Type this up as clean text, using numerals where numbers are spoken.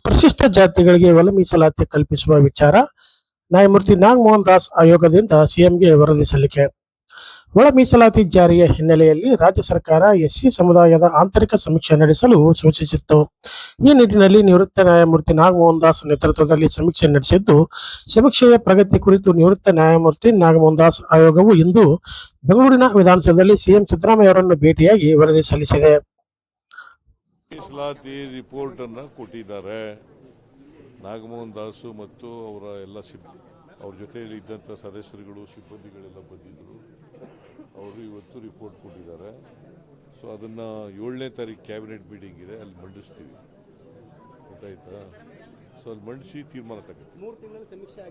ಪರಿಶಿಷ್ಟ ಜಾತಿಗಳಿಗೆ ಒಳ ಮೀಸಲಾತಿ ಕಲ್ಪಿಸುವ ವಿಚಾರ ನ್ಯಾಯಮೂರ್ತಿ ನಾಗಮೋಹನ್ ದಾಸ್ ಆಯೋಗದಿಂದ ಸಿಎಂಗೆ ವರದಿ ಸಲ್ಲಿಕೆ. ಒಳ ಮೀಸಲಾತಿ ಜಾರಿಯ ಹಿನ್ನೆಲೆಯಲ್ಲಿ ರಾಜ್ಯ ಸರ್ಕಾರ ಎಸ್ಸಿ ಸಮುದಾಯದ ಆಂತರಿಕ ಸಮೀಕ್ಷೆ ನಡೆಸಲು ಸೂಚಿಸಿತ್ತು. ಈ ನಿಟ್ಟಿನಲ್ಲಿ ನಿವೃತ್ತ ನ್ಯಾಯಮೂರ್ತಿ ನಾಗಮೋಹನ್ ದಾಸ್ ನೇತೃತ್ವದಲ್ಲಿ ಸಮೀಕ್ಷೆ ನಡೆಸಿದ್ದು, ಸಮೀಕ್ಷೆಯ ಪ್ರಗತಿ ಕುರಿತು ನಿವೃತ್ತ ನ್ಯಾಯಮೂರ್ತಿ ನಾಗಮೋಹನ್ ದಾಸ್ ಆಯೋಗವು ಇಂದು ಬೆಂಗಳೂರಿನ ವಿಧಾನಸೌಧದಲ್ಲಿ ಸಿಎಂ ಸಿದ್ದರಾಮಯ್ಯ ಅವರನ್ನು ಭೇಟಿಯಾಗಿ ವರದಿ ಸಲ್ಲಿಸಿದೆ. ಮೀಸಲಾತಿ ರಿಪೋರ್ಟ್ ಅನ್ನು ಕೊಟ್ಟಿದ್ದಾರೆ. ನಾಗಮೋಹನ್ ದಾಸು ಮತ್ತು ಅವರ ಎಲ್ಲ ಅವ್ರ ಜೊತೆಯಲ್ಲಿ ಇದ್ದಂಥ ಸದಸ್ಯರುಗಳು ಸಿಬ್ಬಂದಿಗಳೆಲ್ಲ ಬಂದಿದ್ದರು. ಅವರು ಇವತ್ತು ರಿಪೋರ್ಟ್ ಕೊಟ್ಟಿದ್ದಾರೆ. ಸೊ ಅದನ್ನು 7ನೇ ತಾರೀಕು ಕ್ಯಾಬಿನೆಟ್ ಮೀಟಿಂಗ್ ಇದೆ, ಅಲ್ಲಿ ಮಂಡಿಸ್ತೀವಿ. ಗೊತ್ತಾಯ್ತಾ? ಸೊ ಅಲ್ಲಿ ಮಂಡಿಸಿ ತೀರ್ಮಾನ ತಗೋತೀವಿ. 3 ತಿಂಗಳಲ್ಲಿ ಸಮೀಕ್ಷೆ